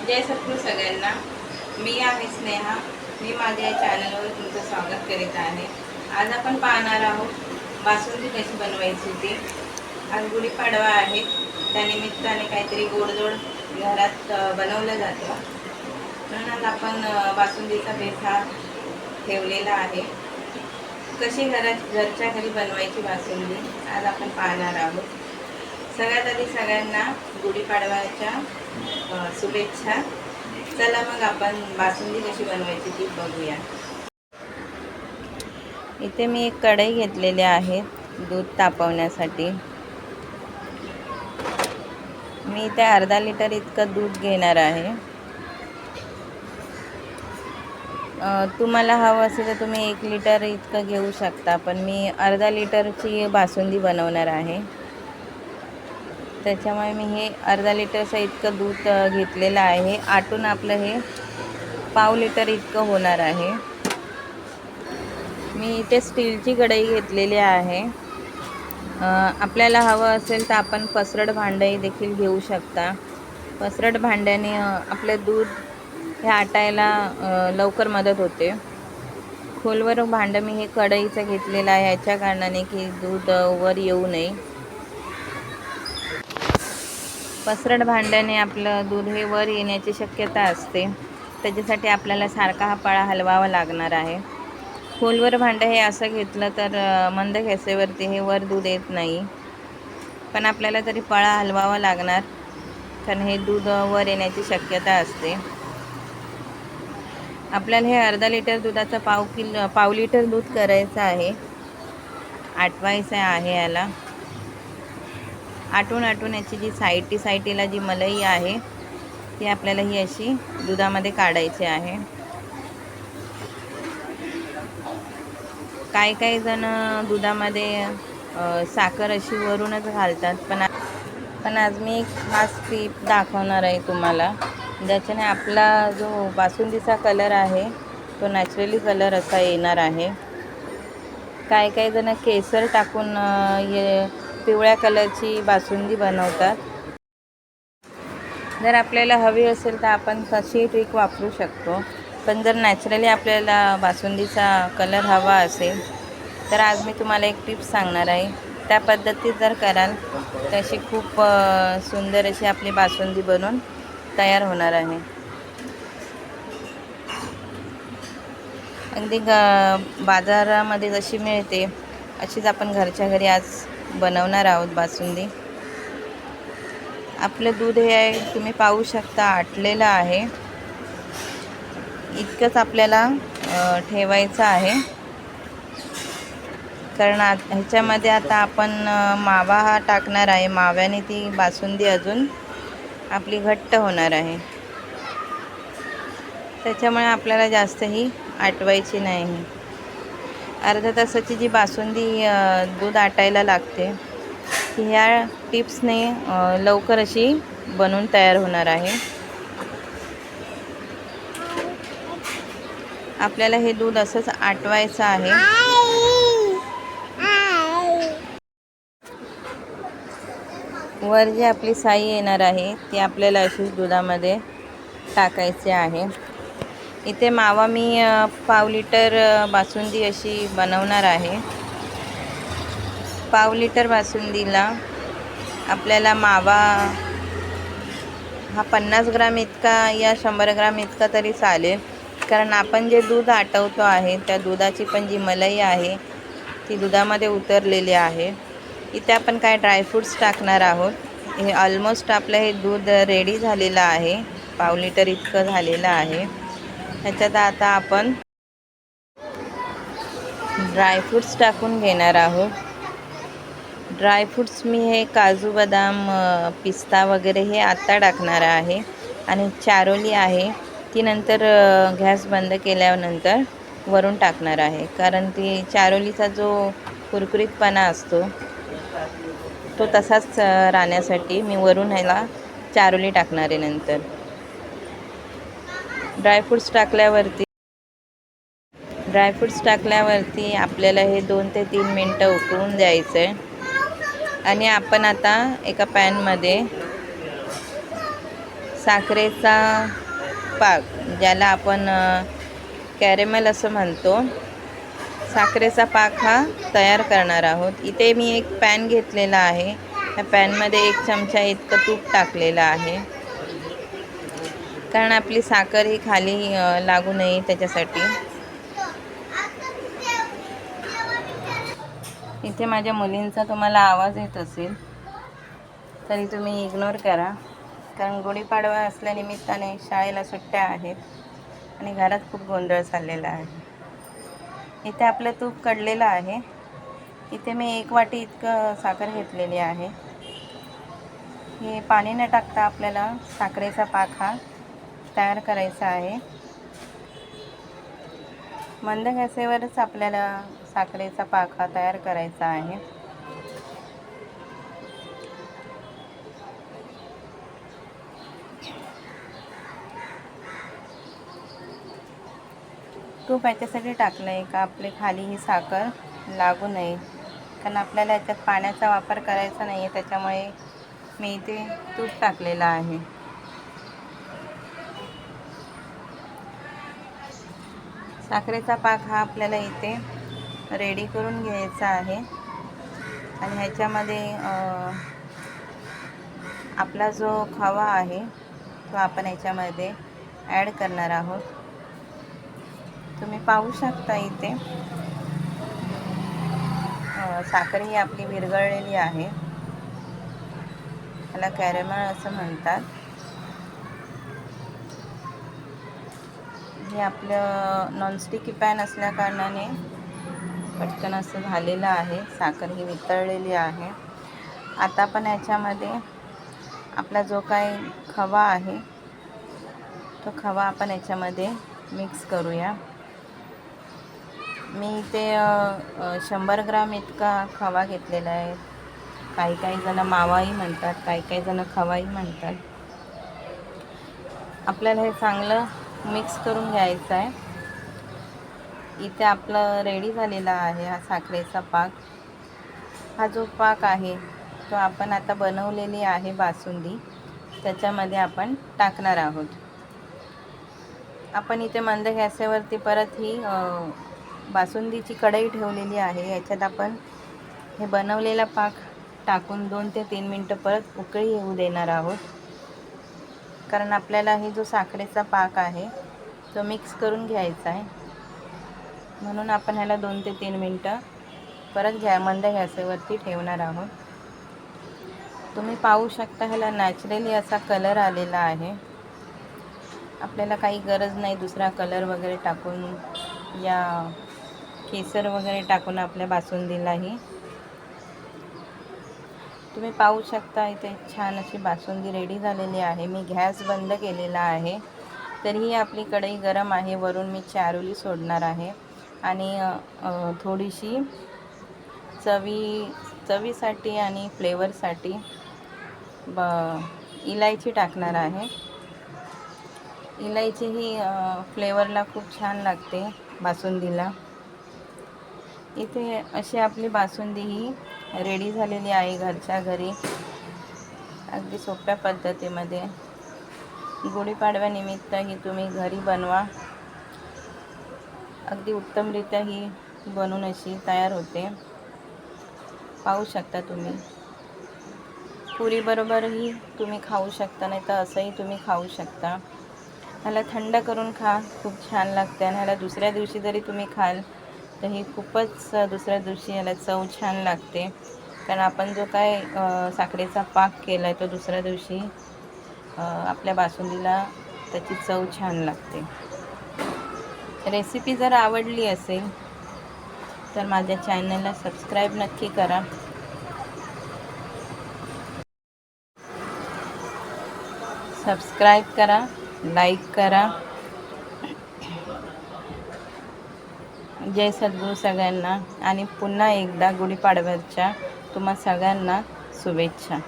जय सद्गुरू सगळ्यांना. मी आहे स्नेहा. मी माझ्या चॅनलवर तुमचं स्वागत करीत आहे. आज आपण पाहणार आहोत बासुंदी कशी बनवायची ती. आज गुढीपाडवा आहे, त्यानिमित्ताने काहीतरी गोडधोड घरात बनवलं जातं. म्हणून आज आपण बासुंदीचा बेत हा ठेवलेला आहे. कशी घरच्या घरी बनवायची बासुंदी आज आपण पाहणार आहोत. सगळ्यात आधी सगळ्यांना गुढीपाडव्याच्या शुभेच्छा. चला मग आपण बासुंदी कशी बनवायची ती बघूया. इथे मी एक कढई घेतलेली आहे दूध तापवण्यासाठी. मी इथे अर्धा लिटर इतकं दूध घेणार आहे. तुम्हाला हवं असेल तर तुम्ही 1 लिटर इतकं घेऊ शकता, पण मी अर्धा लिटरची बासुंदी बनवणार आहे. त्याच्यामुळे मी हे अर्धा लिटरचं इतकं दूध घेतलेलं आहे. आटून आपलं हे पाव लिटर इतकं होणार आहे. मी इथे स्टीलची कढई घेतलेली आहे. आपल्याला हवं असेल तर आपण पसरट भांडे देखील घेऊ शकता. पसरट भांड्याने आपलं दूध हे आटायला लवकर मदत होते. खोलवर भांडं मी हे कढईचं घेतलेलं आहे याच्या कारणाने की दूध वर येऊ नये. पसरट भांड्याने आपलं दूध हे वर येण्याची शक्यता असते. त्याच्यासाठी आपल्याला सारखा हा पळा हलवावा लागणार आहे. खोलवर भांडं हे असं घेतलं तर मंद गॅसवरती हे वर दूध येत नाही, पण आपल्याला तरी पळा हलवावा लागणार, कारण हे दूध वर येण्याची शक्यता असते. आपल्याला हे अर्धा लिटर दुधाचं पाव लिटर दूध करायचं आहे. आटवायचं आहे याला. आटून याची जी साईडला जी मलई आहे ती आपल्याला ही अशी दुधामध्ये काढायची आहे. काही जण दुधामध्ये साखर अशी वरूनच घालतात, पण आज मी एक खास टीप दाखवणार आहे तुम्हाला, ज्याच्याने आपला जो बासुंदीचा कलर आहे तो नॅचरली कलर असा येणार आहे. काही जण केसर टाकून पिवळ्या कलरची बासुंदी बनवतात. जर आपल्याला हवी असेल तर आपण तशी ट्रिक वापरू शकतो, पण जर नॅचरली आपल्याला बासुंदीचा कलर हवा असेल तर आज मी तुम्हाला एक टिप्स सांगणार आहे. त्या पद्धतीत जर कराल तर अशी खूप सुंदर अशी आपली बासुंदी बनून तयार होणार आहे. अगदी बाजारामध्ये जशी मिळते अशीच आपण घरच्या घरी आज बनवणार आहोत बासुंदी. आपलं दूध हे आहे तुम्ही पाहू शकता आटलेलं आहे. इतकंच आपल्याला ठेवायचं आहे, कारण ह्याच्यामध्ये आता आपण मावा हा टाकणार आहे. माव्याने ती बासुंदी अजून आपली घट्ट होणार आहे. त्याच्यामुळे आपल्याला जास्तही आटवायची नाही. अर्ध्या तासाची जी बासुंदी दूध आटायला लागते ती ह्या टिप्सने लवकर अशी बनून तयार होणार आहे. आपल्याला हे दूध असंच आटवायचं आहे. वर जी आपली साई येणार आहे ती आपल्याला अशीच दुधामध्ये टाकायची आहे. इथे मावा मी पाव लिटर बासुंदी अशी बनवणार आहे. पाव लिटर बासुंदीला आपल्याला मावा हा 50 ग्राम इतका या 100 ग्राम इतका तरी चालेल, कारण आपण जे दूध आटवतो आहे त्या दुधाची पण जी मलई आहे ती दुधामध्ये उतरलेली आहे. इथे आपण काय ड्रायफ्रूट्स टाकणार आहोत. हे ऑलमोस्ट आपलं हे दूध रेडी झालेलं आहे. पाव लिटर इतकं झालेलं आहे. ह्याच्यात आता आपण ड्रायफ्रूट्स टाकून घेणार आहोत. ड्रायफ्रूट्स मी हे काजू बदाम पिस्ता वगैरे हे आत्ता टाकणार आहे, आणि चारोली आहे ती नंतर गॅस बंद केल्यानंतर वरून टाकणार आहे, कारण ती चारोलीचा जो कुरकुरीतपणा असतो तो तसाच राहण्यासाठी मी वरून ह्याला चारोली टाकणार आहे. नंतर ड्रायफ्रूट्स टाकल्यावरती आपल्याला हे 2 ते 3 मिनटं उकळून द्यायचं आहे. आणि आपण आता एका पॅनमध्ये साखरेचा पाक, ज्याला आपण कॅरेमल असं म्हणतो, साखरेचा पाक हा तयार करणार आहोत. इथे मी एक पॅन घेतलेला आहे. त्या पॅनमध्ये 1 चमचा इतकं तूप टाकलेलं आहे, कारण आपली साखर ही खाली लागू नये त्याच्यासाठी. इथे माझ्या मुलींचा तुम्हाला आवाज येत असेल तरी तुम्ही इग्नोर करा, कारण गुढीपाडवा असल्यानिमित्ताने शाळेला सुट्ट्या आहेत आणि घरात खूप गोंधळ चाललेला आहे. इथे आपलं तूप कडलेलं आहे. इथे मी 1 वाटी इतकं साखर घेतलेली आहे. हे पाणी न टाकता आपल्याला साखरेचा पाक हा तयार करायचा आहे. मंद गॅसवरच आपल्याला साखरेचा पाक हा तयार करायचा आहे. तूप याच्यासाठी टाकलं आहे का आपले खाली ही साखर लागू नये, कारण आपल्याला याच्यात पाण्याचा वापर करायचा नाही आहे, त्याच्यामुळे मी इथे तूप टाकलेलं आहे. साखरेचा पाक हा आपल्याला इथे रेडी करून घ्यायचा आहे आणि ह्याच्यामध्ये आपला जो खवा आहे तो आपण याच्यामध्ये ॲड करणार आहोत. तुम्ही पाहू शकता इथे साखर ही आपली विरघळलेली आहे. त्याला कॅरेमल असं म्हणतात. हे आपलं नॉनस्टिकी पॅन असल्याकारणाने पटकन असं झालेलं आहे. साखर ही वितळलेली आहे. आता आपण याच्यामध्ये आपला जो काही खवा आहे तो खवा आपण याच्यामध्ये मिक्स करूया. मी इथे 100 ग्राम इतका खवा घेतलेला आहे. काही जण मावाही म्हणतात, काही जण खवाही म्हणतात. आपल्याला हे चांगलं मिक्स करून घ्यायचं आहे. इथे आपलं रेडी झालेला आहे हा साखरेचा पाक. हा जो पाक आहे तो आपण आता बनवलेली आहे बासुंदी, त्याच्यामध्ये आपण टाकणार आहोत. आपण इथे मंद गॅसवरती परत ही बासुंदीची कढई ठेवलेली आहे. याच्यात आपण हे बनवलेला पाक टाकून 2 ते 3 मिनटं परत उकळी येऊ देणार आहोत, कारण आपल्याला हे जो साखरेचा पाक आहे तो मिक्स करून घ्यायचा आहे. म्हणून आपण ह्याला 2 ते 3 मिनटं परत मंद गॅसवरती ठेवणार आहोत. तुम्ही पाहू शकता ह्याला नॅचरली असा कलर आलेला आहे. आपल्याला काही गरज नाही दुसरा कलर वगैरे टाकून या केसर वगैरे टाकून आपल्या बासुंदीलाही. तुम्ही पाहू शकता इथे छान अशी बासुंदी रेडी झालेली आहे. मी गॅस बंद केलेला आहे, तरीही आपली कढई गरम आहे. वरून मी चारोली सोडणार आहे आणि थोडीशी चवीसाठी आणि फ्लेवरसाठी इलायची टाकणार आहे. इलायची ही फ्लेवरला खूप छान लागते बासुंदीला. इथे अशी आपली बासुंदी ही रेडी झालेली आहे घरच्या घरी, अगदी सोप्या पद्धतीमध्ये. गुढीपाडव्यानिमित्त ही तुम्ही घरी बनवा. अगदी उत्तमरित्या ही बनून अशी तयार होते. पाहू शकता तुम्ही. पुरीबरोबरही तुम्ही खाऊ शकता, नाही तर असंही तुम्ही खाऊ शकता. ह्याला थंड करून खा, खूप छान लागते. आणि ह्याला दुसऱ्या दिवशी जरी तुम्ही खाल तर ही खूपच दुसऱ्या दिवशी ह्याला चव छान लागते, कारण आपण जो काय साखरेचा पाक केला आहे तो दुसऱ्या दिवशी आपल्या बासुंदीला त्याची चव छान लागते. रेसिपी जर आवडली असेल तर माझ्या चॅनलला सबस्क्राईब नक्की करा. सबस्क्राईब करा, लाईक करा. जय सद्गुरू सगळ्यांना, आणि पुन्हा एकदा गुढीपाडव्याच्या तुम्हा सगळ्यांना शुभेच्छा.